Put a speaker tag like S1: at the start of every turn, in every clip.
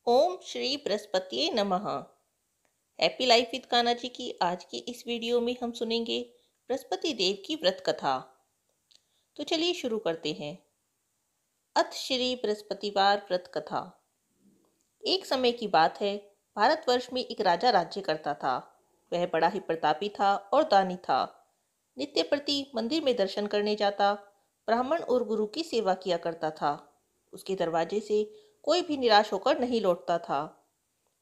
S1: ओम श्री बृहस्पतिये नमः। Happy life with Kanha ji की आज की इस वीडियो में हम सुनेंगे बृहस्पति देव की व्रत कथा। तो चलिए शुरू करते हैं। अथ श्री बृहस्पतिवार व्रत कथा। एक समय की बात है, भारतवर्ष में एक राजा राज्य करता था। वह बड़ा ही प्रतापी था और दानी था। नित्य प्रति मंदिर में दर्शन करने जाता, ब्राह्मण और गुरु की सेवा किया करता था। उसके दरवाजे से कोई भी निराश होकर नहीं लौटता था।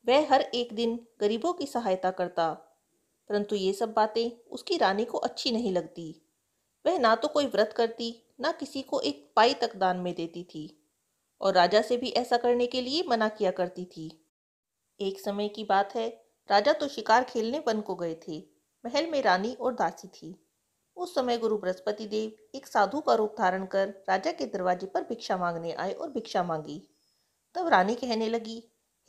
S1: वह हर एक दिन गरीबों की सहायता करता, परंतु ये सब बातें उसकी रानी को अच्छी नहीं लगती। वह ना तो कोई व्रत करती, ना किसी को एक पाई तक दान में देती थी, और राजा से भी ऐसा करने के लिए मना किया करती थी। एक समय की बात है, राजा तो शिकार खेलने वन को गए थे। महल में रानी और दासी थी। उस समय गुरु बृहस्पति देव एक साधु का रूप धारण कर राजा के दरवाजे पर भिक्षा मांगने आए और भिक्षा मांगी। तब रानी कहने लगी,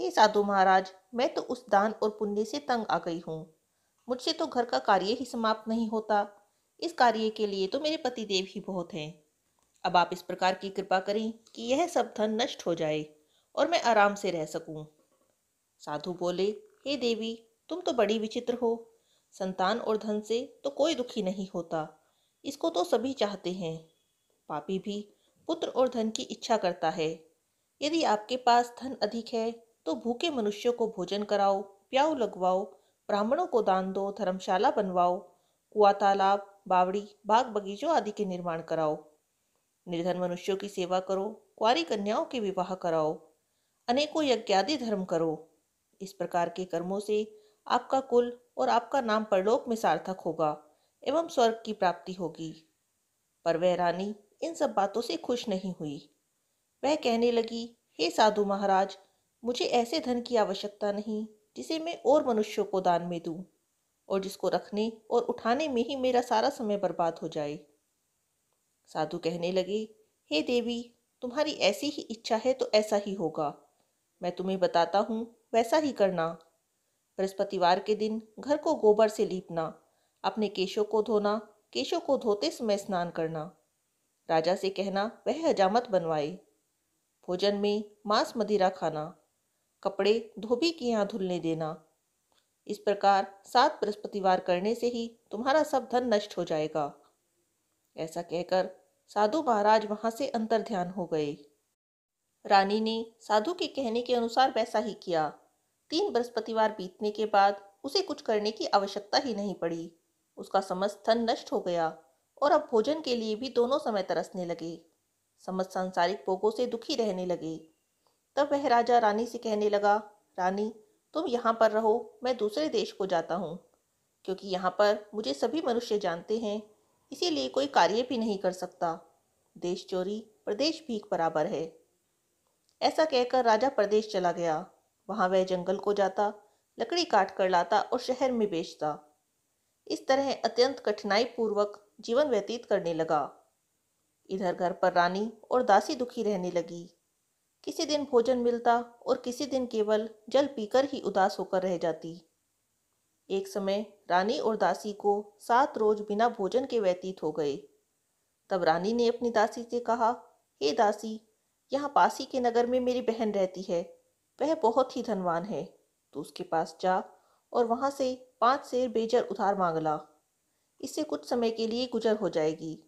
S1: हे साधु महाराज, मैं तो उस दान और पुण्य से तंग आ गई हूँ। मुझसे तो घर का कार्य ही समाप्त नहीं होता। इस कार्य के लिए तो मेरे पति देव ही बहुत हैं। अब आप इस प्रकार की कृपा करें कि यह सब धन नष्ट हो जाए और मैं आराम से रह सकूं। साधु बोले, हे देवी, तुम तो बड़ी विचित्र हो। संतान और धन से तो कोई दुखी नहीं होता, इसको तो सभी चाहते हैं। पापी भी पुत्र और धन की इच्छा करता है। यदि आपके पास धन अधिक है तो भूखे मनुष्यों को भोजन कराओ, प्याऊ लगवाओ, ब्राह्मणों को दान दो, धर्मशाला बनवाओ, कुआं तालाब बावड़ी बाग बगीचों आदि के निर्माण कराओ। निर्धन मनुष्यों की सेवा करो, कुंवारी कन्याओं के विवाह कराओ, अनेकों यज्ञादि धर्म करो। इस प्रकार के कर्मों से आपका कुल और आपका नाम परलोक में सार्थक होगा एवं स्वर्ग की प्राप्ति होगी। पर वह रानी इन सब बातों से खुश नहीं हुई। वह कहने लगी, हे साधु महाराज, मुझे ऐसे धन की आवश्यकता नहीं जिसे मैं और मनुष्यों को दान में दूं और जिसको रखने और उठाने में ही मेरा सारा समय बर्बाद हो जाए। साधु कहने लगे, हे देवी, तुम्हारी ऐसी ही इच्छा है तो ऐसा ही होगा। मैं तुम्हें बताता हूँ, वैसा ही करना। बृहस्पतिवार के दिन घर को गोबर से लीपना, अपने केशों को धोना, केशों को धोते समय स्नान करना। राजा से कहना वह हजामत बनवाए। भोजन में मांस मदिरा खाना, कपड़े धोबी के यहाँ धुलने देना। इस प्रकार 7 बृहस्पतिवार करने से ही तुम्हारा सब धन नष्ट हो जाएगा। ऐसा कहकर साधु महाराज वहां से अंतर्ध्यान हो गए। रानी ने साधु के कहने के अनुसार वैसा ही किया। 3 बृहस्पतिवार बीतने के बाद उसे कुछ करने की आवश्यकता ही नहीं पड़ी। उसका समस्त धन नष्ट हो गया और अब भोजन के लिए भी दोनों समय तरसने लगे। समस्त सांसारिक भोगों से दुखी रहने लगे। तब वह राजा रानी से कहने लगा, रानी, तुम यहाँ पर रहो, मैं दूसरे देश को जाता हूँ, क्योंकि यहाँ पर मुझे सभी मनुष्य जानते हैं, इसीलिए कोई कार्य भी नहीं कर सकता। देश चोरी प्रदेश भीख बराबर है। ऐसा कहकर राजा प्रदेश चला गया। वहां वह जंगल को जाता, लकड़ी काट कर लाता और शहर में बेचता। इस तरह अत्यंत कठिनाई पूर्वक जीवन व्यतीत करने लगा। इधर घर पर रानी और दासी दुखी रहने लगी। किसी दिन भोजन मिलता और किसी दिन केवल जल पीकर ही उदास होकर रह जाती। एक समय रानी और दासी को 7 रोज बिना भोजन के व्यतीत हो गए। तब रानी ने अपनी दासी से कहा, हे दासी, यहाँ पास ही के नगर में मेरी बहन रहती है। वह बहुत ही धनवान है। तू उसके पास जा और वहां से 5 सेर बेजर उधार मांग ला। इससे कुछ समय के लिए गुजर हो जाएगी।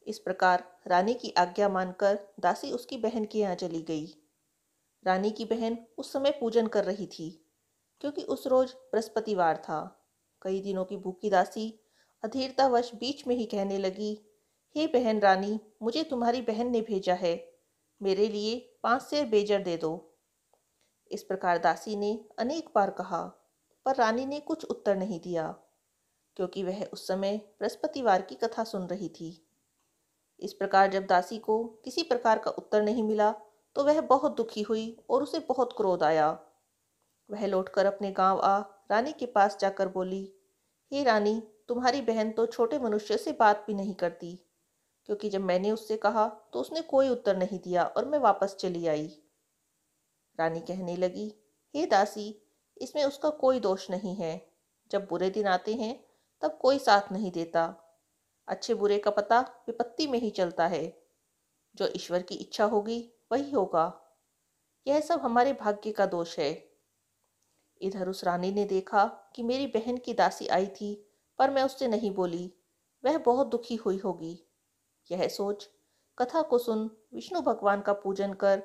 S1: इस प्रकार रानी की आज्ञा मानकर दासी उसकी बहन के यहाँ चली गई। रानी की बहन उस समय पूजन कर रही थी, क्योंकि उस रोज बृहस्पतिवार था। कई दिनों की भूखी दासी अधीरतावश बीच में ही कहने लगी, हे बहन रानी, मुझे तुम्हारी बहन ने भेजा है, मेरे लिए 5 सेर बेजर दे दो। इस प्रकार दासी ने अनेक बार कहा, पर रानी ने कुछ उत्तर नहीं दिया, क्योंकि वह उस समय बृहस्पतिवार की कथा सुन रही थी। इस प्रकार जब दासी को किसी प्रकार का उत्तर नहीं मिला तो वह बहुत दुखी हुई और उसे बहुत क्रोध आया। वह लौटकर अपने गांव आ रानी के पास जाकर बोली, हे रानी, तुम्हारी बहन तो छोटे मनुष्य से बात भी नहीं करती, क्योंकि जब मैंने उससे कहा तो उसने कोई उत्तर नहीं दिया और मैं वापस चली आई। रानी कहने लगी, हे दासी, इसमें उसका कोई दोष नहीं है। जब बुरे दिन आते हैं तब कोई साथ नहीं देता। अच्छे बुरे का पता विपत्ति में ही चलता है। जो ईश्वर की इच्छा होगी वही होगा। यह सब हमारे भाग्य का दोष है। इधर उस रानी ने देखा कि मेरी बहन की दासी आई थी, पर मैं उससे नहीं बोली। वह बहुत दुखी हुई होगी। यह सोच कथा को सुन विष्णु भगवान का पूजन कर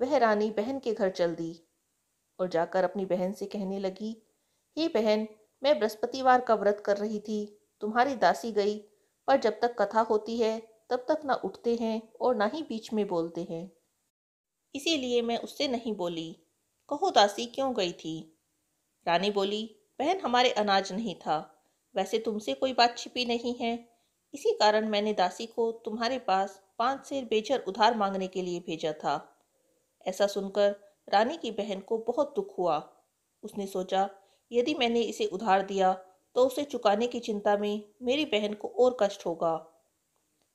S1: वह रानी बहन के घर चल दी और जाकर अपनी बहन से कहने लगी, हे बहन, मैं बृहस्पतिवार का व्रत कर रही थी, तुम्हारी दासी गई, पर जब तक कथा होती है तब तक ना उठते हैं और ना ही बीच में बोलते हैं, इसीलिए मैं उससे नहीं बोली। कहो दासी क्यों गई थी? रानी बोली, बहन, हमारे अनाज नहीं था। वैसे तुमसे कोई बात छिपी नहीं है, इसी कारण मैंने दासी को तुम्हारे पास 5 सेर बेचर उधार मांगने के लिए भेजा था। ऐसा सुनकर रानी की बहन को बहुत दुख हुआ। उसने सोचा, यदि मैंने इसे उधार दिया तो उसे चुकाने की चिंता में मेरी बहन को और कष्ट होगा।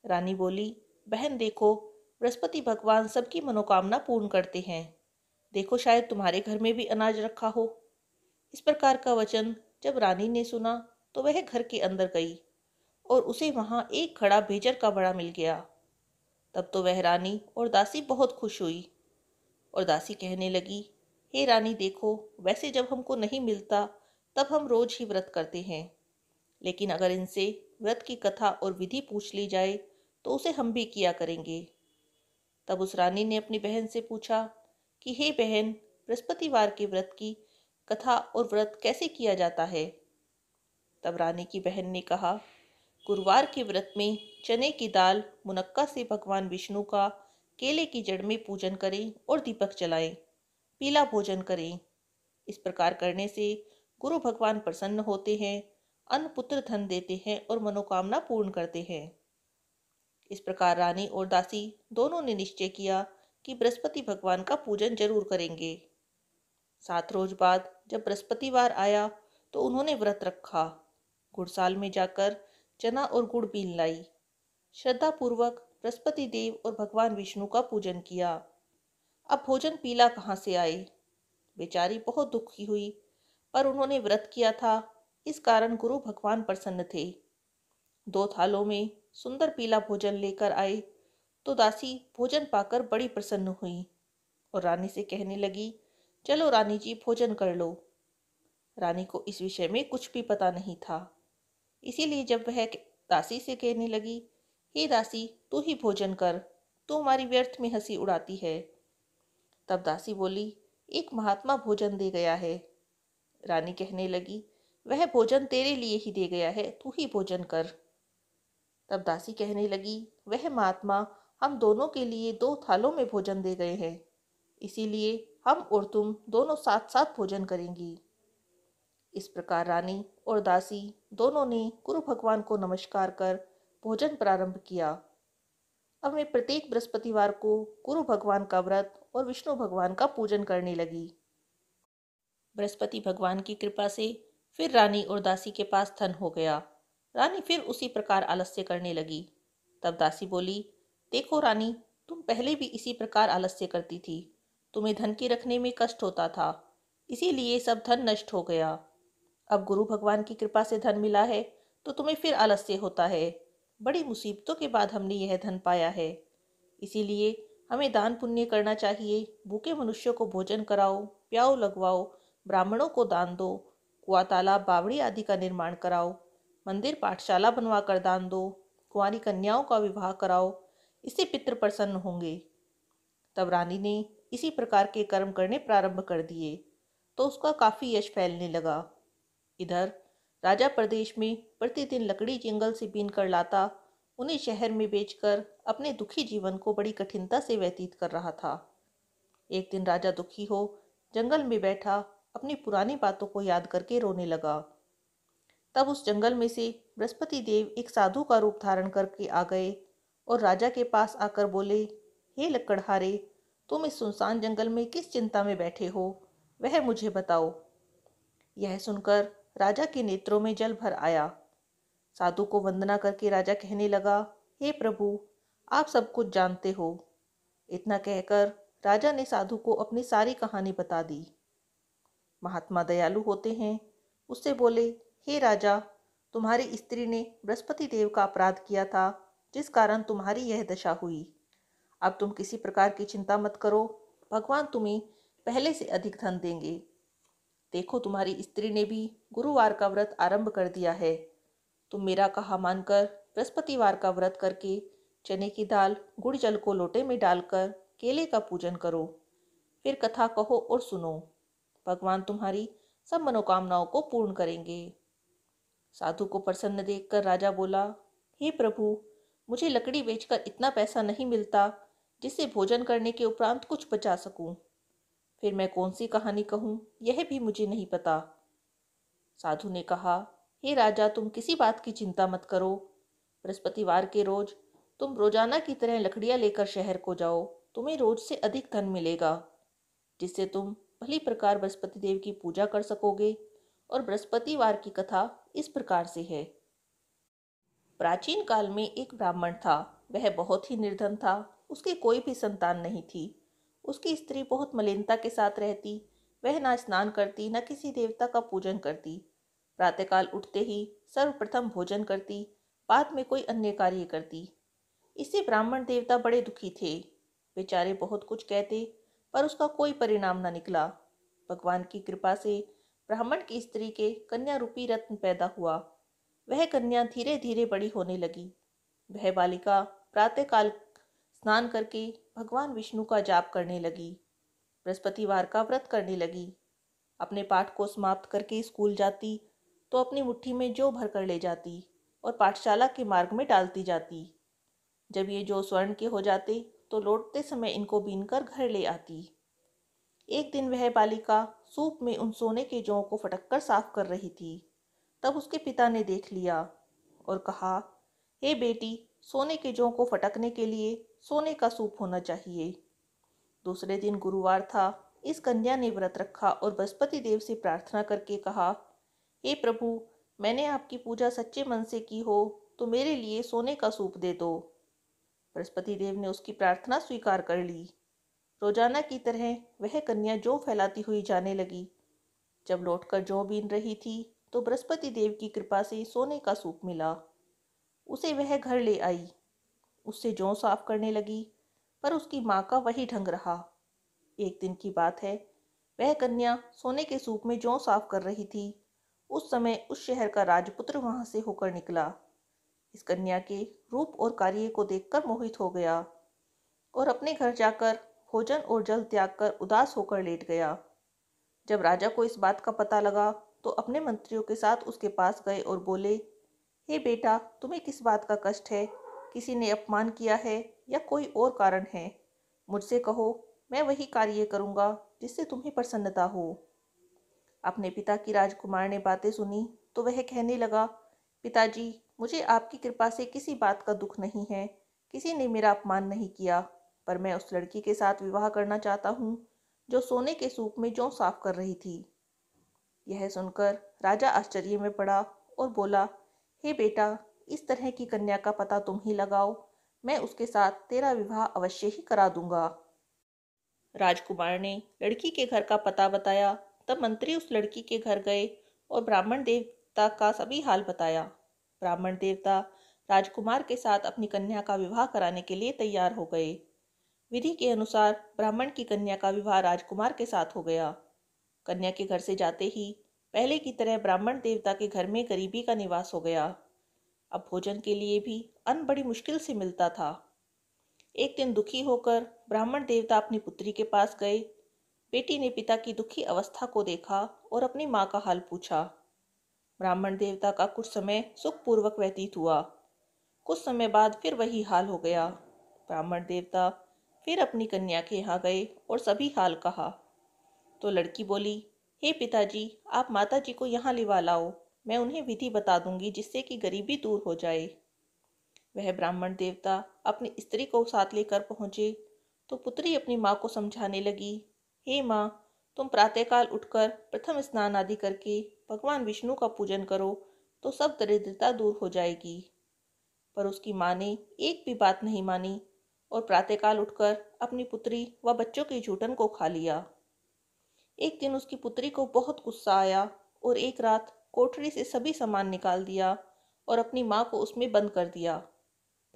S1: रानी बोली, बहन देखो, बृहस्पति भगवान सबकी मनोकामना पूर्ण करते हैं। देखो, शायद तुम्हारे घर में भी अनाज रखा हो। इस प्रकार का वचन जब रानी ने सुना तो वह घर के अंदर गई और उसे वहां एक खड़ा भेजर का बड़ा मिल गया। तब तो वह रानी और दासी बहुत खुश हुई और दासी कहने लगी, हे रानी देखो, वैसे जब हमको नहीं मिलता तब हम रोज ही व्रत करते हैं, लेकिन अगर इनसे व्रत की कथा और विधि पूछ ली जाए तो उसे हम भी किया करेंगे। तब उस रानी ने अपनी बहन से पूछा कि हे बहन, बृहस्पतिवार के व्रत की कथा और व्रत कैसे किया जाता है? तब रानी की बहन ने कहा, गुरुवार के व्रत में चने की दाल मुनक्का से भगवान विष्णु का केले की जड़ में पूजन करें और दीपक जलाएं, पीला भोजन करें। इस प्रकार करने से गुरु भगवान प्रसन्न होते हैं, अन्न पुत्र धन देते हैं और मनोकामना पूर्ण करते हैं। इस प्रकार रानी और दासी दोनों ने निश्चय किया कि बृहस्पति भगवान का पूजन जरूर करेंगे। 7 रोज बाद जब बृहस्पतिवार आया तो उन्होंने व्रत रखा। गुड़साल में जाकर चना और गुड़ बीन लाई। श्रद्धा पूर्वक बृहस्पति देव और भगवान विष्णु का पूजन किया। अब भोजन पीला कहाँ से आए? बेचारी बहुत दुखी हुई, पर उन्होंने व्रत किया था, इस कारण गुरु भगवान प्रसन्न थे। 2 थालों में सुंदर पीला भोजन लेकर आए तो दासी भोजन पाकर बड़ी प्रसन्न हुई और रानी से कहने लगी, चलो रानी जी, भोजन कर लो। रानी को इस विषय में कुछ भी पता नहीं था, इसीलिए जब वह दासी से कहने लगी, हे दासी, तू ही भोजन कर, तू हमारी व्यर्थ में हंसी उड़ाती है। तब दासी बोली, एक महात्मा भोजन दे गया है। रानी कहने लगी, वह भोजन तेरे लिए ही दे गया है, तू ही भोजन कर। तब दासी कहने लगी, वह महात्मा हम दोनों के लिए 2 थालों में भोजन दे गए हैं, इसीलिए हम और तुम दोनों साथ साथ भोजन करेंगी। इस प्रकार रानी और दासी दोनों ने गुरु भगवान को नमस्कार कर भोजन प्रारंभ किया। अब मैं प्रत्येक बृहस्पतिवार को गुरु भगवान का व्रत और विष्णु भगवान का पूजन करने लगी। बृहस्पति भगवान की कृपा से फिर रानी और दासी के पास धन हो गया। रानी फिर उसी प्रकार आलस्य करने लगी। तब दासी बोली, देखो रानी, तुम पहले भी इसी प्रकार आलस्य करती थी, तुम्हें धन के रखने में कष्ट होता था, इसीलिए सब धन नष्ट हो गया। अब गुरु भगवान की कृपा से धन मिला है तो तुम्हें फिर आलस्य होता है। बड़ी मुसीबतों के बाद हमने यह धन पाया है, इसीलिए हमें दान पुण्य करना चाहिए। भूखे मनुष्यों को भोजन कराओ, प्याऊ लगवाओ, ब्राह्मणों को दान दो, कुआं तालाब बावड़ी आदि का निर्माण कराओ, मंदिर पाठशाला बनवा कर दान दो, कुंवारी कन्याओं का विवाह कराओ, इससे पितृ प्रसन्न होंगे। तब रानी ने इसी प्रकार के कर्म करने प्रारंभ कर दिए तो उसका काफी यश फैलने लगा। इधर राजा प्रदेश में प्रतिदिन लकड़ी जंगल से बीन कर लाता, उन्हें शहर में बेचकर अपने दुखी जीवन को बड़ी कठिनता से व्यतीत कर रहा था। एक दिन राजा दुखी हो जंगल में बैठा अपनी पुरानी बातों को याद करके रोने लगा। तब उस जंगल में से बृहस्पति देव एक साधु का रूप धारण करके आ गए और राजा के पास आकर बोले, हे लकड़हारे, तुम इस सुनसान जंगल में किस चिंता में बैठे हो, वह मुझे बताओ। यह सुनकर राजा के नेत्रों में जल भर आया। साधु को वंदना करके राजा कहने लगा, हे प्रभु, आप सब कुछ जानते हो। इतना कहकर राजा ने साधु को अपनी सारी कहानी बता दी। महात्मा दयालु होते हैं, उससे बोले, हे राजा, तुम्हारी स्त्री ने बृहस्पति देव का अपराध किया था, जिस कारण तुम्हारी यह दशा हुई। अब तुम किसी प्रकार की चिंता मत करो, भगवान तुम्हें पहले से अधिक धन देंगे। देखो, तुम्हारी स्त्री ने भी गुरुवार का व्रत आरंभ कर दिया है। तुम मेरा कहा मानकर बृहस्पतिवार का व्रत करके चने की दाल गुड़ जल को लोटे में डालकर केले का पूजन करो। फिर कथा कहो और सुनो। भगवान तुम्हारी सब मनोकामनाओं को पूर्ण करेंगे। साधु को प्रसन्न देखकर राजा बोला, हे प्रभु, मुझे लकड़ी बेचकर इतना पैसा नहीं मिलता जिससे भोजन करने के उपरांत कुछ बचा सकूं। फिर मैं कौन सी कहानी कहूँ, यह भी मुझे नहीं पता। साधु ने कहा, हे राजा, तुम किसी बात की चिंता मत करो। बृहस्पतिवार के रोज तुम रोजाना की तरह लकड़ियां लेकर शहर को जाओ। तुम्हें रोज से अधिक धन मिलेगा, जिससे तुम भली प्रकार बृहस्पति देव की पूजा कर सकोगे। और बृहस्पतिवार की कथा इस प्रकार से है। प्राचीन काल में एक ब्राह्मण था। वह बहुत ही निर्धन था। उसकी कोई भी संतान नहीं थी। उसकी स्त्री बहुत मलिनता के साथ रहती। वह ना स्नान करती, न किसी देवता का पूजन करती। प्रातःकाल उठते ही सर्वप्रथम भोजन करती, बाद में कोई अन्य कार्य करती। इससे ब्राह्मण देवता बड़े दुखी थे। बेचारे बहुत कुछ कहते, पर उसका कोई परिणाम न निकला। भगवान की कृपा से ब्राह्मण की स्त्री के कन्या रूपी रत्न पैदा हुआ। वह कन्या धीरे धीरे बड़ी होने लगी। वह बालिका प्रातःकाल स्नान करके भगवान विष्णु का जाप करने लगी। बृहस्पतिवार का व्रत करने लगी। अपने पाठ को समाप्त करके स्कूल जाती तो अपनी मुट्ठी में जौ भर कर ले जाती और पाठशाला के मार्ग में डालती जाती। जब ये जौ स्वर्ण के हो जाते तो लौटते समय इनको बीनकर घर ले आती। एक दिन वह बालिका सूप में उन सोने के जौ को फटक कर साफ कर रही थी। तब उसके पिता ने देख लिया और कहा, हे बेटी, सोने के जौ को फटकने के लिए सोने का सूप होना चाहिए। दूसरे दिन गुरुवार था। इस कन्या ने व्रत रखा और बृहस्पति देव से प्रार्थना करके कहा, हे प्रभु, मैंने आपकी पूजा सच्चे मन से की हो तो मेरे लिए सोने का सूप दे दो। बृहस्पति देव ने उसकी प्रार्थना स्वीकार कर ली। रोजाना की तरह वह कन्या जौ फैलाती हुई जाने लगी। जब लौटकर जौ बीन रही थी तो बृहस्पति देव की कृपा से सोने का सूप मिला। उसे वह घर ले आई। उससे जौ साफ करने लगी, पर उसकी माँ का वही ढंग रहा। एक दिन की बात है, वह कन्या सोने के सूप में जौ साफ कर रही थी। उस समय उस शहर का राजपुत्र वहां से होकर निकला। इस कन्या के रूप और कार्य को देखकर मोहित हो गया और अपने घर जाकर भोजन और जल त्याग कर उदास होकर लेट गया। जब राजा को इस बात का पता लगा तो अपने मंत्रियों के साथ उसके पास गए और बोले, हे बेटा, तुम्हें किस बात का कष्ट है? किसी ने अपमान किया है या कोई और कारण है? मुझसे कहो, मैं वही कार्य करूँगा जिससे तुम्हें प्रसन्नता हो। अपने पिता की राजकुमार ने बातें सुनी तो वह कहने लगा, पिताजी, मुझे आपकी कृपा से किसी बात का दुख नहीं है। किसी ने मेरा अपमान नहीं किया, पर मैं उस लड़की के साथ विवाह करना चाहता हूँ जो सोने के सूप में जौ साफ कर रही थी। यह सुनकर राजा आश्चर्य में पड़ा और बोला, हे बेटा, इस तरह की कन्या का पता तुम ही लगाओ। मैं उसके साथ तेरा विवाह अवश्य ही करा दूंगा। राजकुमार ने लड़की के घर का पता बताया। तब मंत्री उस लड़की के घर गए और ब्राह्मण देवता का सभी हाल बताया। ब्राह्मण देवता राजकुमार के साथ अपनी कन्या का विवाह कराने के लिए तैयार हो गए। विधि के अनुसार ब्राह्मण की कन्या का विवाह राजकुमार के साथ हो गया। कन्या के घर से जाते ही पहले की तरह ब्राह्मण देवता के घर में गरीबी का निवास हो गया। अब भोजन के लिए भी अन्न बड़ी मुश्किल से मिलता था। एक दिन दुखी होकर ब्राह्मण देवता अपनी पुत्री के पास गए। बेटी ने पिता की दुखी अवस्था को देखा और अपनी माँ का हाल पूछा। ब्राह्मण देवता का कुछ समय सुखपूर्वक व्यतीत हुआ। कुछ समय बाद फिर वही हाल हो गया। ब्राह्मण देवता फिर अपनी कन्या के यहाँ गए और सभी हाल कहा तो लड़की बोली, हे पिताजी, आप माताजी को यहाँ लिवा लाओ। मैं उन्हें विधि बता दूंगी जिससे कि गरीबी दूर हो जाए। वह ब्राह्मण देवता अपनी स्त्री को साथ लेकर पहुंचे तो पुत्री अपनी माँ को समझाने लगी, हे माँ, तुम प्रातःकाल उठकर प्रथम स्नान आदि करके भगवान विष्णु का पूजन करो तो सब दरिद्रता दूर हो जाएगी। पर उसकी माँ ने एक भी बात नहीं मानी और प्रातःकाल उठकर अपनी पुत्री व बच्चों के जूठन को खा लिया। एक दिन उसकी पुत्री को बहुत गुस्सा आया और एक रात कोठरी से सभी सामान निकाल दिया और अपनी माँ को उसमें बंद कर दिया।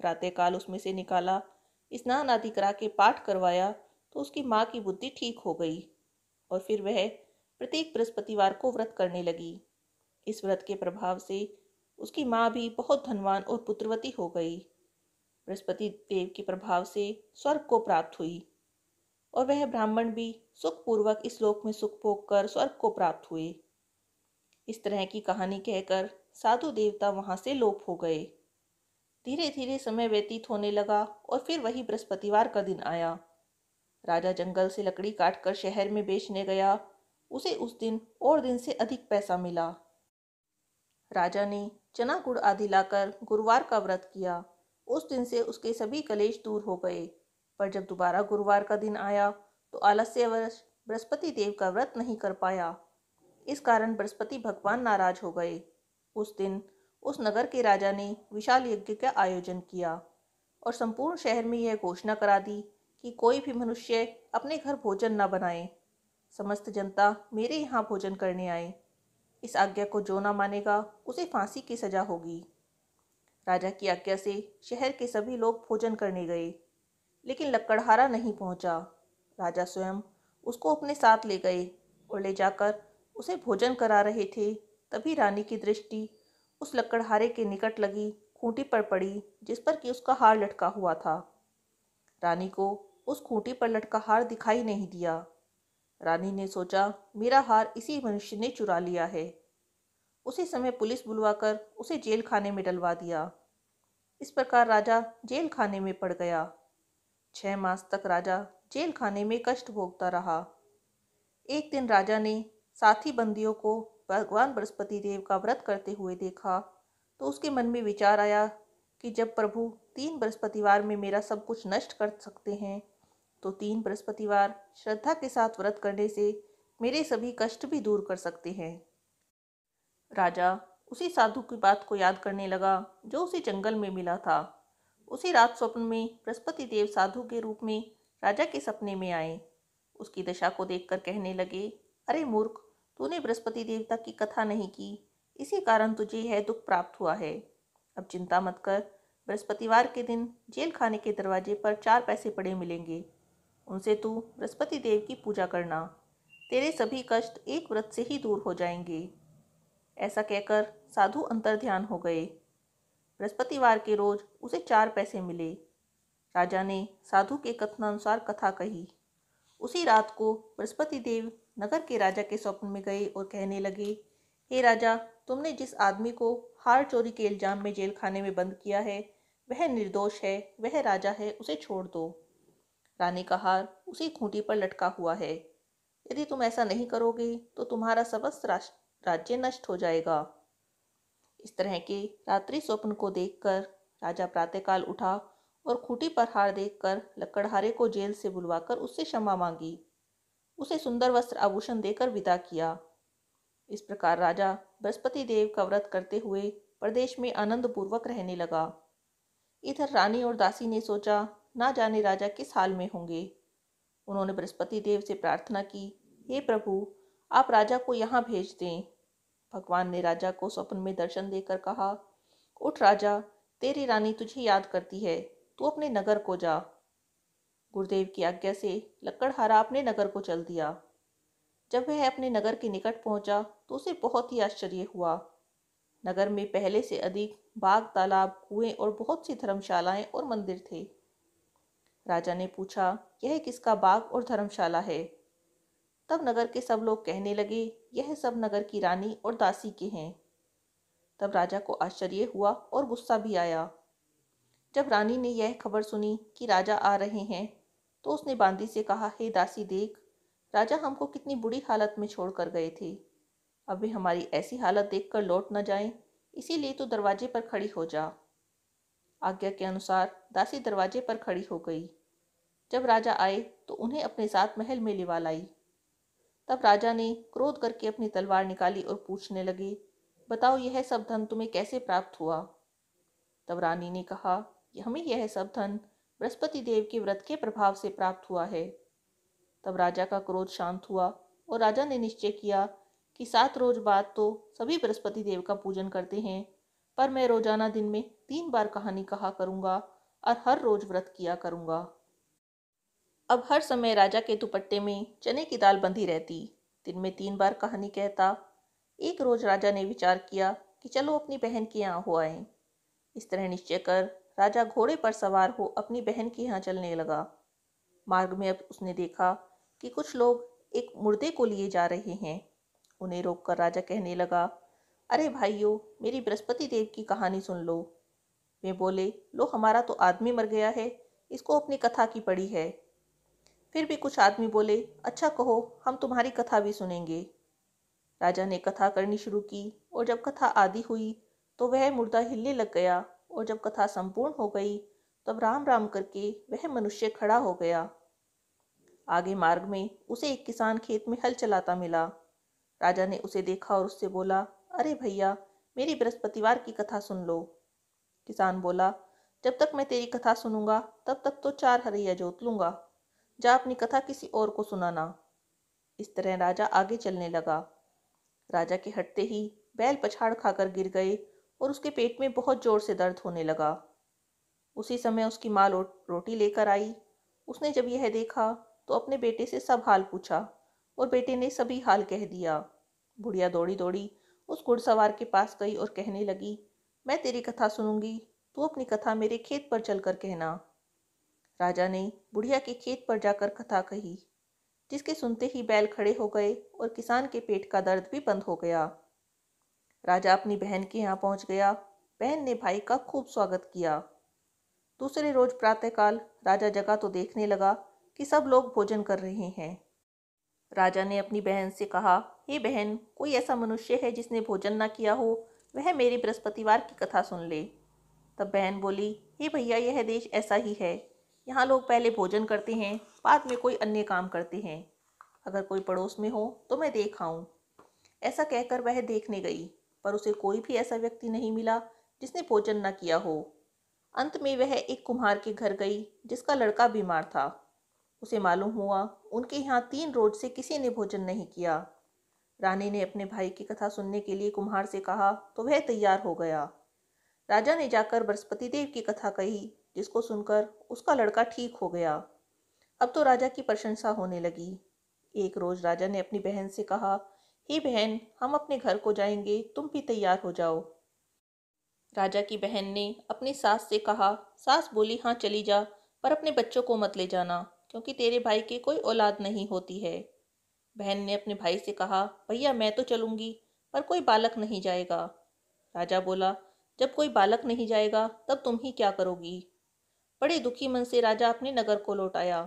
S1: प्रातःकाल उसमें से निकाला, स्नान आदि करा के पाठ करवाया तो उसकी माँ की बुद्धि ठीक हो गई और फिर वह प्रत्येक बृहस्पतिवार को व्रत करने लगी। इस व्रत के प्रभाव से उसकी माँ भी बहुत धनवान और पुत्रवती हो गई। बृहस्पति देव के प्रभाव से स्वर्ग को प्राप्त हुई और वह ब्राह्मण भी सुखपूर्वक इस लोक में सुख भोग कर स्वर्ग को प्राप्त हुए। इस तरह की कहानी कहकर साधु देवता वहां से लोप हो गए। धीरे धीरे समय व्यतीत होने लगा और फिर वही बृहस्पतिवार का दिन आया। राजा जंगल से लकड़ी काटकर शहर में बेचने गया। उसे उस दिन और दिन से अधिक पैसा मिला। राजा ने चना गुड़ आदि लाकर गुरुवार का व्रत किया। उस दिन से उसके सभी कलेश दूर हो गए। पर जब दोबारा गुरुवार का दिन आया तो आलस्यवश बृहस्पति देव का व्रत नहीं कर पाया। इस कारण बृहस्पति भगवान नाराज हो गए। उस दिन उस नगर के राजा ने विशाल यज्ञ का आयोजन किया और संपूर्ण शहर में यह घोषणा करा दी कि कोई भी मनुष्य अपने घर भोजन न बनाए। समस्त जनता मेरे यहाँ भोजन करने आए। इस आज्ञा को जो न मानेगा उसे फांसी की सजा होगी। राजा की आज्ञा से शहर के सभी लोग भोजन करने गए, लेकिन लकड़हारा नहीं पहुंचा। राजा स्वयं उसको अपने साथ ले गए और ले जाकर उसे भोजन करा रहे थे। तभी रानी की दृष्टि उस लकड़हारे के निकट लगी खूंटी पर पड़ी जिस पर कि उसका हार लटका हुआ था। रानी को उस खूंटी पर लटका हार दिखाई नहीं दिया। रानी ने सोचा, मेरा हार इसी मनुष्य ने चुरा लिया है। उसी समय पुलिस बुलवाकर उसे जेल खाने में डलवा दिया। इस प्रकार राजा जेल खाने में पड़ गया। 6 मास तक राजा जेल खाने में कष्ट भोगता रहा। एक दिन राजा ने साथी बंदियों को भगवान बृहस्पति देव का व्रत करते हुए देखा तो उसके मन में विचार आया कि जब प्रभु 3 बृहस्पतिवार में मेरा सब कुछ नष्ट कर सकते हैं तो 3 बृहस्पतिवार श्रद्धा के साथ व्रत करने से मेरे सभी कष्ट भी दूर कर सकते हैं। राजा उसी साधु की बात को याद करने लगा जो उसे जंगल में मिला था। उसी रात स्वप्न में बृहस्पति देव साधु के रूप में राजा के सपने में आए। उसकी दशा को देखकर कहने लगे, अरे मूर्ख, तूने बृहस्पति देवता की कथा नहीं की, इसी कारण तुझे यह दुख प्राप्त हुआ है। अब चिंता मत कर, बृहस्पतिवार के दिन जेल खाने के दरवाजे पर 4 पैसे पड़े मिलेंगे। उनसे तू बृहस्पति देव की पूजा करना। तेरे सभी कष्ट एक व्रत से ही दूर हो जाएंगे। ऐसा कहकर साधु अंतर्ध्यान हो गए। बृहस्पतिवार के रोज उसे 4 पैसे मिले। राजा ने साधु के कथनानुसार कथा कही। उसी रात को बृहस्पति देव नगर के राजा के स्वप्न में गए और कहने लगे, हे राजा, तुमने जिस आदमी को हार चोरी के इल्जाम में जेल खाने में बंद किया है वह निर्दोष है, वह राजा है, उसे छोड़ दो। रानी का हार उसी खूंटी पर लटका हुआ है। यदि तुम ऐसा नहीं करोगे तो तुम्हारा समस्त राज्य नष्ट हो जाएगा। इस तरह के रात्रि स्वप्न को देखकर राजा प्रातःकाल उठा और खूंटी पर हार देखकर लकड़हारे को जेल से बुलवाकर उससे क्षमा मांगी। उसे सुंदर वस्त्र आभूषण देकर विदा किया। इस प्रकार राजा बृहस्पति देव का व्रत करते हुए प्रदेश में आनंद पूर्वक रहने लगा। इधर रानी और दासी ने सोचा, ना जाने राजा किस हाल में होंगे। उन्होंने बृहस्पति देव से प्रार्थना की, हे प्रभु, आप राजा को यहाँ भेज दें। भगवान ने राजा को स्वप्न में दर्शन देकर कहा, उठ राजा, तेरी रानी तुझे याद करती है, तू अपने नगर को जा। गुरुदेव की आज्ञा से लकड़हारा अपने नगर को चल दिया। जब वह अपने नगर के निकट पहुंचा तो उसे बहुत ही आश्चर्य हुआ। नगर में पहले से अधिक बाग, तालाब, कुएं और बहुत सी धर्मशालाएं और मंदिर थे। राजा ने पूछा, यह किसका बाग और धर्मशाला है? तब नगर के सब लोग कहने लगे, यह सब नगर की रानी और दासी के हैं। तब राजा को आश्चर्य हुआ और गुस्सा भी आया। जब रानी ने यह खबर सुनी कि राजा आ रहे हैं तो उसने बांदी से कहा, हे दासी, देख, राजा हमको कितनी बुरी हालत में छोड़ कर गए थे। अब वे हमारी ऐसी हालत देखकर लौट न जाएं, इसीलिए तो दरवाजे पर खड़ी हो जा। आज्ञा के अनुसार दासी दरवाजे पर खड़ी हो गई। जब राजा आए तो उन्हें अपने साथ महल में लिवा लाई। तब राजा ने क्रोध करके अपनी तलवार निकाली और पूछने लगे, बताओ, यह सब धन तुम्हें कैसे प्राप्त हुआ? तब रानी ने कहा, हमें यह सब धन बृहस्पति देव के व्रत के प्रभाव से प्राप्त हुआ है। तब राजा का क्रोध शांत हुआ और राजा ने निश्चय किया कि 7 रोज बाद तो सभी बृहस्पति देव का पूजन करते हैं, पर मैं रोजाना दिन में 3 बार कहानी कहा करूंगा और हर रोज व्रत किया करूंगा। अब हर समय राजा के दुपट्टे में चने की दाल बंधी रहती। दिन में 3 बार कहानी कहता। एक रोज राजा ने विचार किया कि चलो अपनी बहन के यहाँ हो आए। इस तरह निश्चय कर राजा घोड़े पर सवार हो अपनी बहन के यहाँ चलने लगा। मार्ग में अब उसने देखा कि कुछ लोग एक मुर्दे को लिए जा रहे हैं। उन्हें रोककर राजा कहने लगा, अरे भाइयों, मेरी बृहस्पति देव की कहानी सुन लो। वे बोले, लो हमारा तो आदमी मर गया है, इसको अपनी कथा की पड़ी है। फिर भी कुछ आदमी बोले, अच्छा कहो, हम तुम्हारी कथा भी सुनेंगे। राजा ने कथा करनी शुरू की और जब कथा आधी हुई तो वह मुर्दा हिलने लग गया और जब कथा संपूर्ण हो गई तब राम राम करके वह मनुष्य खड़ा हो गया। आगे मार्ग में उसे एक किसान खेत में हल चलाता मिला। राजा ने उसे देखा और उससे बोला, अरे भैया, मेरी बृहस्पतिवार की कथा सुन लो। किसान बोला, जब तक मैं तेरी कथा सुनूंगा तब तक तो 4 हरैया जोत लूंगा। जा अपनी कथा किसी और को सुनाना। इस तरह राजा आगे चलने लगा। राजा के हटते ही बैल पछाड़ खाकर गिर गए और उसके पेट में बहुत जोर से दर्द होने लगा। उसी समय उसकी माँ रोटी लेकर आई। उसने जब यह देखा तो अपने बेटे से सब हाल पूछा और बेटे ने सभी हाल कह दिया। बुढ़िया दौड़ी दौड़ी उस घुड़सवार के पास गई और कहने लगी, मैं तेरी कथा सुनूंगी, तू अपनी कथा मेरे खेत पर चलकर कहना। राजा ने बुढ़िया के खेत पर जाकर कथा कही, जिसके सुनते ही बैल खड़े हो गए और किसान के पेट का दर्द भी बंद हो गया। राजा अपनी बहन के यहाँ पहुंच गया। बहन ने भाई का खूब स्वागत किया। दूसरे रोज प्रातःकाल राजा जगा तो देखने लगा कि सब लोग भोजन कर रहे हैं। राजा ने अपनी बहन से कहा, हे बहन, कोई ऐसा मनुष्य है जिसने भोजन ना किया हो, वह मेरी बृहस्पतिवार की कथा सुन ले। तब बहन बोली, हे भैया, यह देश ऐसा ही है। यहाँ लोग पहले भोजन करते हैं, बाद में कोई अन्य काम करते हैं। अगर कोई पड़ोस में हो तो मैं देख आऊं। ऐसा कहकर वह देखने गई, पर उसे कोई भी ऐसा व्यक्ति नहीं मिला जिसने भोजन न किया हो। अंत में वह एक कुम्हार के घर गई जिसका लड़का बीमार था। उसे मालूम हुआ उनके यहाँ 3 रोज से किसी ने भोजन नहीं किया। रानी ने अपने भाई की कथा सुनने के लिए कुम्हार से कहा तो वह तैयार हो गया। राजा ने जाकर बृहस्पति देव की कथा कही, जिसको सुनकर उसका लड़का ठीक हो गया। अब तो राजा की प्रशंसा होने लगी। एक रोज राजा ने अपनी बहन से कहा, हे बहन, हम अपने घर को जाएंगे, तुम भी तैयार हो जाओ। राजा की बहन ने अपनी सास से कहा। सास बोली, हाँ चली जा, पर अपने बच्चों को मत ले जाना, क्योंकि तेरे भाई की कोई औलाद नहीं होती है। बहन ने अपने भाई से कहा, भैया मैं तो चलूंगी, पर कोई बालक नहीं जाएगा। राजा बोला, जब कोई बालक नहीं जाएगा तब तुम ही क्या करोगी। बड़े दुखी मन से राजा अपने नगर को लौट आया।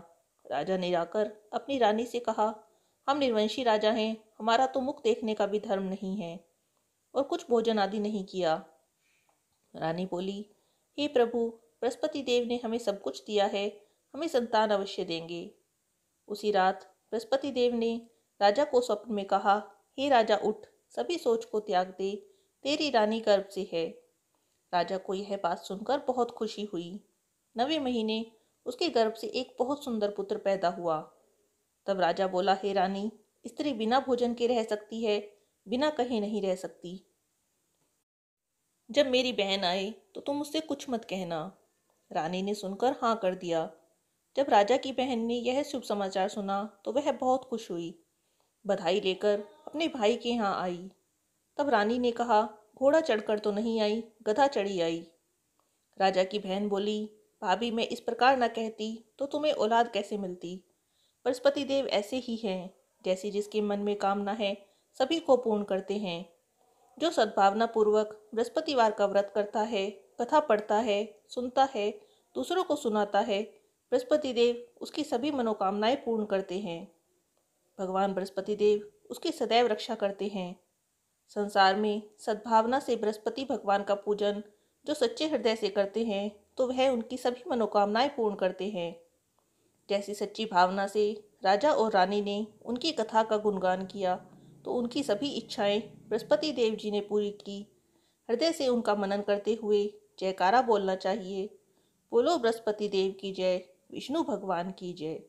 S1: राजा ने जाकर अपनी रानी से कहा, हम निर्वंशी राजा हैं, हमारा तो मुख देखने का भी धर्म नहीं है और कुछ भोजन आदि नहीं किया। रानी बोली, हे प्रभु, बृहस्पति देव ने हमें सब कुछ दिया है, हमें संतान अवश्य देंगे। उसी रात बृहस्पति देव ने राजा को स्वप्न में कहा, हे राजा उठ, सभी सोच को त्याग दे, तेरी रानी गर्भ से है। राजा को यह बात सुनकर बहुत खुशी हुई। 9वें महीने उसके गर्भ से एक बहुत सुंदर पुत्र पैदा हुआ। तब राजा बोला, हे रानी, स्त्री बिना भोजन के रह सकती है, बिना कहे नहीं रह सकती। जब मेरी बहन आए तो तुम उससे कुछ मत कहना। रानी ने सुनकर हाँ कर दिया। जब राजा की बहन ने यह शुभ समाचार सुना तो वह बहुत खुश हुई। बधाई लेकर अपने भाई के यहाँ आई। तब रानी ने कहा, घोड़ा चढ़कर तो नहीं आई, गधा चढ़ी आई। राजा की बहन बोली, भाभी, मैं इस प्रकार न कहती तो तुम्हें औलाद कैसे मिलती। बृहस्पति देव ऐसे ही हैं, जैसी जिसके मन में कामना है सभी को पूर्ण करते हैं। जो सद्भावना पूर्वक बृहस्पतिवार का व्रत करता है, कथा पढ़ता है, सुनता है, दूसरों को सुनाता है, बृहस्पति देव उसकी सभी मनोकामनाएं पूर्ण करते हैं। भगवान बृहस्पति देव उसकी सदैव रक्षा करते हैं। संसार में सद्भावना से बृहस्पति भगवान का पूजन जो सच्चे हृदय से करते हैं तो वह उनकी सभी मनोकामनाएं पूर्ण करते हैं। जैसी सच्ची भावना से राजा और रानी ने उनकी कथा का गुणगान किया तो उनकी सभी इच्छाएं बृहस्पति देव जी ने पूरी की। हृदय से उनका मनन करते हुए जयकारा बोलना चाहिए। बोलो बृहस्पति देव की जय, विष्णु भगवान की जय।